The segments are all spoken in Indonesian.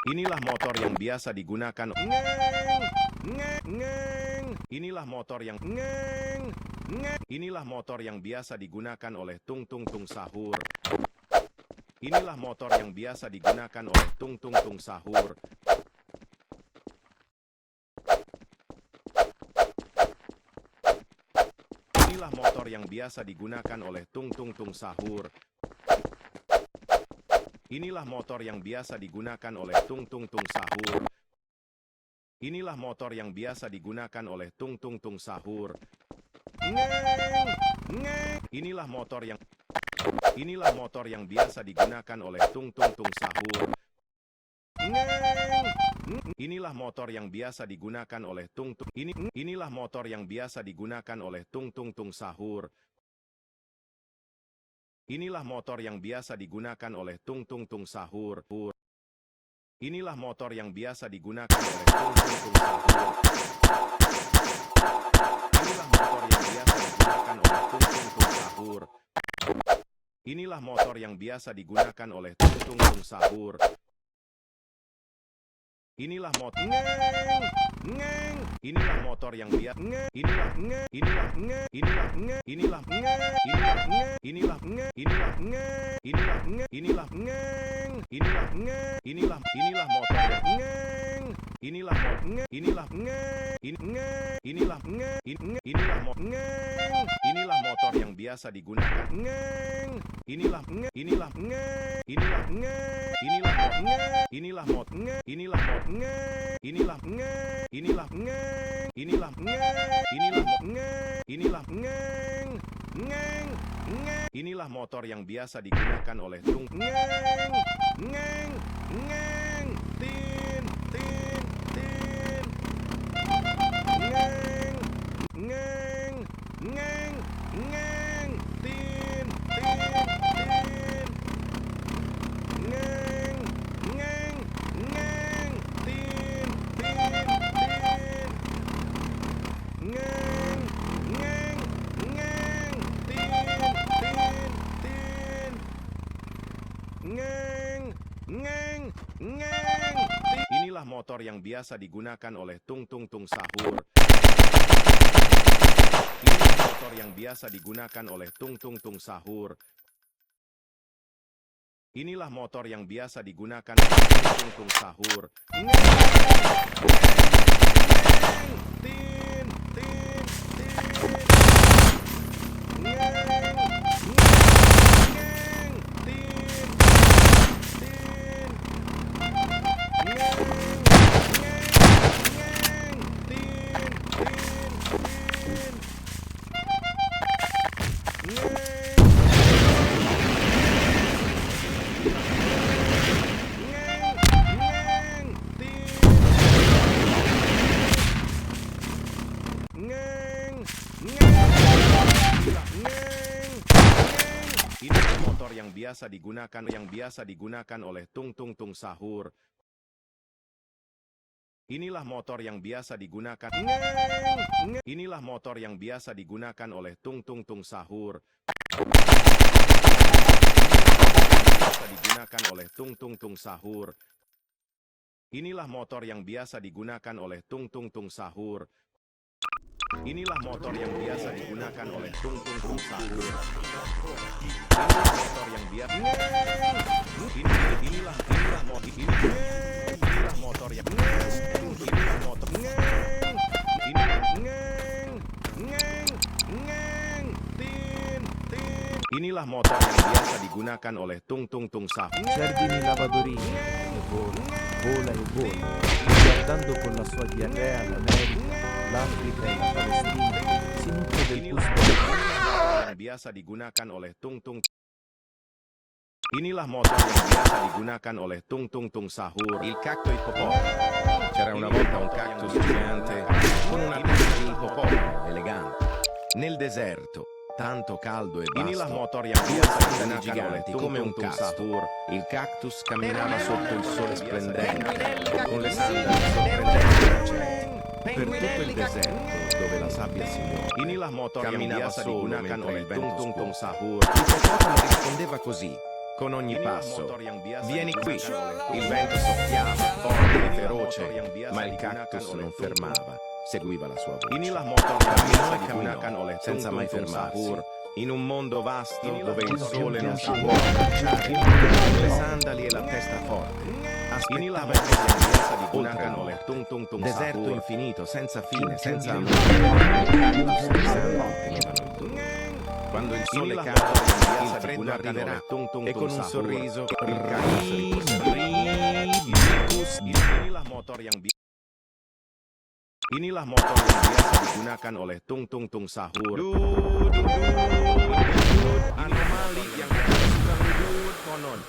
Inilah motor yang biasa digunakan. Inilah motor yang Inilah motor yang biasa digunakan oleh tung tung tung sahur. Inilah motor yang biasa digunakan oleh tung tung tung sahur. Inilah motor yang biasa digunakan oleh tung tung tung sahur. Inilah motor yang biasa digunakan oleh tung tung tung sahur. Inilah motor yang biasa digunakan oleh tung tung tung sahur. Inilah motor yang biasa digunakan oleh tung tung tung sahur. Inilah motor yang biasa digunakan oleh tung tung. Inilah motor yang biasa digunakan oleh tung tung tung sahur. Inilah motor yang biasa digunakan oleh tung tung tung sahur. Inilah motor yang biasa digunakan oleh tung tung tung sahur. Inilah motor yang biasa digunakan oleh tung tung tung sahur. Inilah motor yang biasa digunakan oleh tung tung tung sahur. Inilah motor yang biasa digunakan. Inilah motor yang biasa digunakan oleh tung tin Inilah motor yang biasa digunakan oleh tung tung tung sahur. Inilah motor yang biasa digunakan oleh tung tung tung sahur. Inilah motor yang biasa digunakan oleh tung tung tung sahur. Inilah motor yang biasa digunakan oleh tung tung tung sahur. Inilah motor yang biasa digunakan. Inilah motor yang biasa digunakan oleh tung tung tung sahur. Biasa digunakan oleh tung tung tung sahur. Inilah motor yang biasa digunakan oleh tung tung tung sahur. Inilah motor yang biasa digunakan oleh tung tung tung sahur. Inilah motor yang biasa. Inilah motor yang Inilah motor yang biasa digunakan oleh tung tung tung sahur. Giardini lavadorini, vola e vola, guardando con la sua diarrea l'America, l'Africa e la Palestina, si nutre del gusto. Yang biasa digunakan oleh tung tung. Inilah motor yang biasa digunakan oleh tung tung tung sahur. Il cacto ippopotamo. C'era una volta un cactus gigante con una vita di ippopotamo elegante. Nel deserto, tanto caldo e Inilah vasto, motor yang biasa due digunakan oleh giganti tung come tung un tung castro. sahur. Il cactus camminava sotto il sole splendente, con le sandali sorprendenti lucenti. Per tutto il deserto, dove la sabbia si muove, Inilah motor yang camminava biasa solo digunakan mentre oleh il tung vento tung tung scuote. sahur. L'ippopotamo rispondeva così: con ogni Inilah passo. motor yang biasa Vieni qui, digunakan oleh il Tung vento Tung Tung soffiava Sahur. forte e Inilah feroce, motor yang biasa ma il digunakan cactus oleh non Tung Tung. fermava, seguiva la sua voce. Inilah motor yang biasa Camminò e digunakan camminò, oleh Tung senza Tung mai Tung fermarsi, Sahur. in un mondo vasto Inilah dove il motor sole yang non biasa si può digunakan abbracciare, con le sandali e la testa forte. Inilah Aspettava motor yang biasa oltre digunakan il oleh monte. Tung Tung Tung Deserto Sahur. infinito, senza fine, senza amore. I cactus di sangue tenevano il dono. Quando il sole Inilah cade, motor yang il biasa freddo digunakan arriverà oleh Tung Tung e Tung con un Sahur. sorriso il cactus riposerà. Inilah motor yang Inilah motor yang biasa digunakan oleh Tung Tung Tung Sahur. Anomali yang suka dudut konon.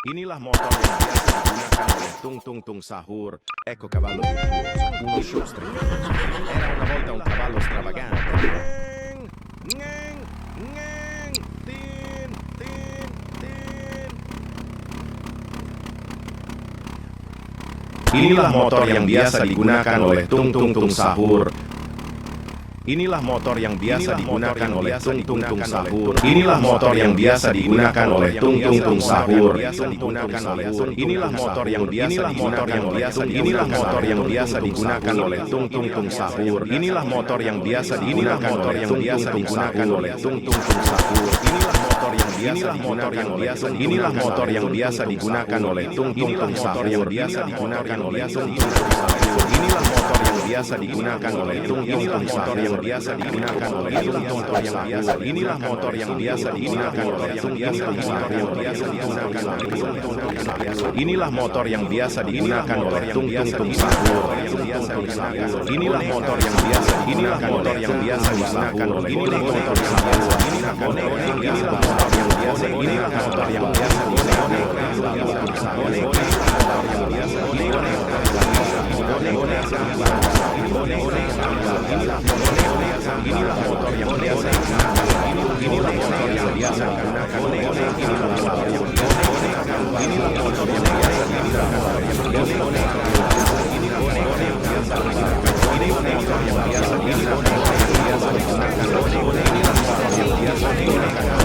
Inilah motor yang biasa digunakan oleh Tung Tung Tung Sahur. Ecco cavallo virtuoso, uno show strepitoso. Era una volta un cavallo stravagante. Ngeng, ngeng, tin, tin, tin. Inilah motor yang biasa digunakan oleh Tung Tung Tung Sahur. Inilah motor yang biasa digunakan oleh Tung Tung Tung Sahur. Inilah motor yang biasa digunakan oleh Tung Tung Tung Sahur. Inilah motor yang biasa digunakan oleh Inilah motor yang biasa digunakan oleh Tung Tung Tung Sahur. Inilah motor yang biasa digunakan oleh Tung Tung Tung Sahur. Inilah motor yang biasa Inilah motor yang biasa digunakan oleh Tung Tung Tung Sahur. Inilah motor yang biasa digunakan oleh Tung Tung Tung Sahur. Inilah motor yang biasa digunakan oleh Tung Tung Tung Sahur. Biasa digunakan oleh Tung Tung Tung Sahur. Inilah motor yang biasa digunakan oleh Tung Tung Tung Sahur. Inilah motor yang biasa digunakan oleh Tung Tung Tung Sahur. Inilah motor yang biasa digunakan oleh yang biasa digunakan oleh inilah motor yang biasa digunakan oleh inilah motor yang biasa inilah motor yang biasa digunakan oleh inilah motor yang biasa inilah motor yang biasa digunakan oleh inilah motor yang biasa inilah motor yang biasa digunakan oleh inilah motor yang biasa inilah motor yang biasa digunakan oleh inilah motor yang biasa digunakan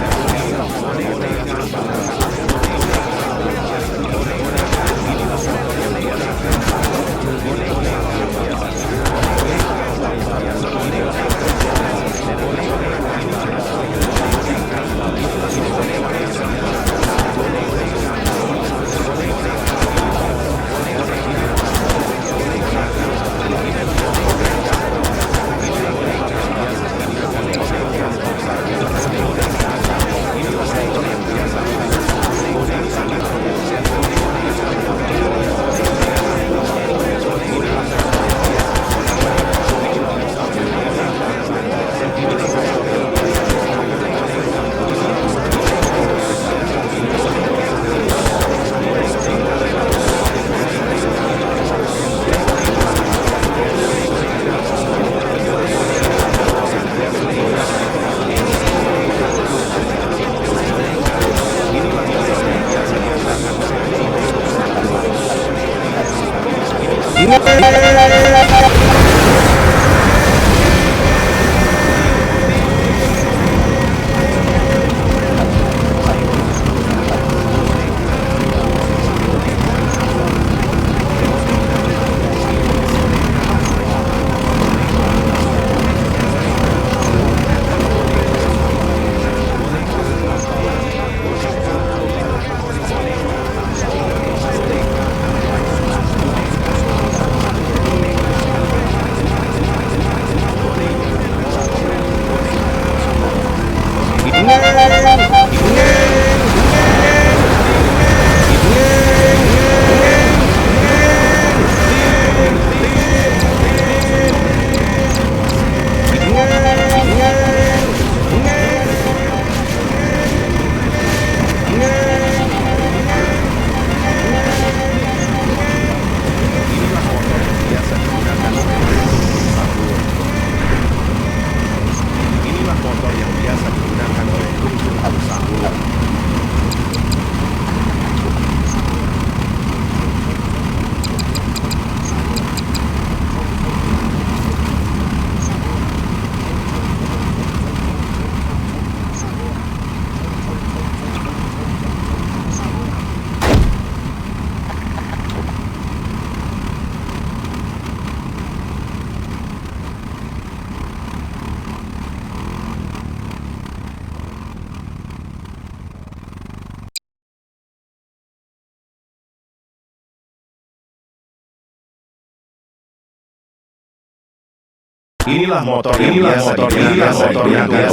Inilah motor yang biasa digunakan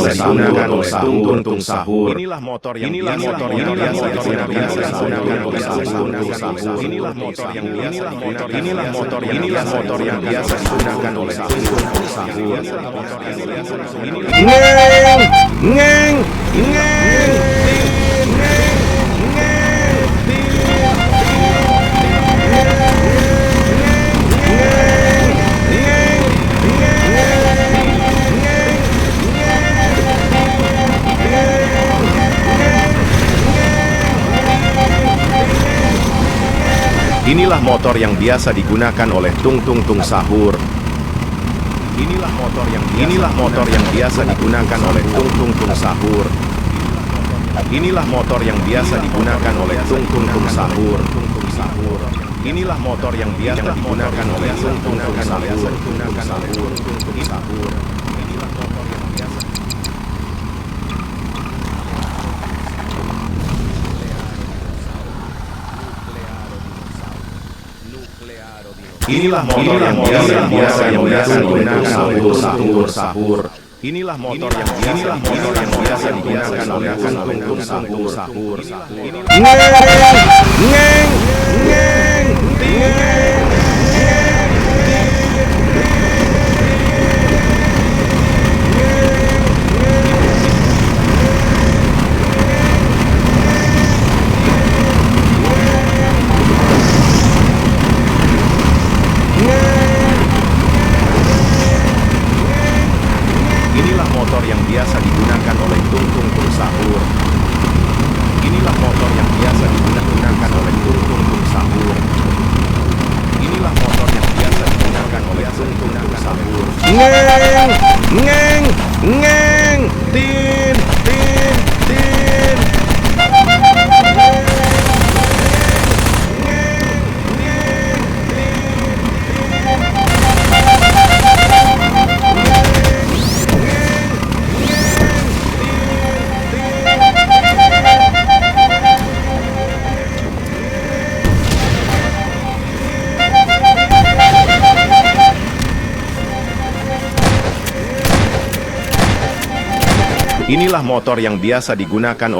oleh tung-tung sahur. Inilah motor yang biasa digunakan oleh tung-tung sahur. Inilah motor yang biasa digunakan oleh tung-tung sahur. Ngeng. Inilah motor yang biasa digunakan oleh tung-tung sahur. Inilah motor yang biasa digunakan oleh tung-tung sahur. Inilah motor yang biasa digunakan oleh tung-tung sahur. Inilah motor yang biasa digunakan oleh tung-tung sahur. Inilah motor yang biasa digunakan oleh sahur. Inilah motor yang biasa digunakan oleh tung-tung sahur. Ngeng. Inilah motor yang biasa digunakan oleh tung-tung sahur. Inilah motor yang biasa digunakan oleh tung-tung sahur. Inilah motor yang biasa digunakan oleh tung-tung sahur. Ngeng. Tin. Inilah motor yang biasa digunakan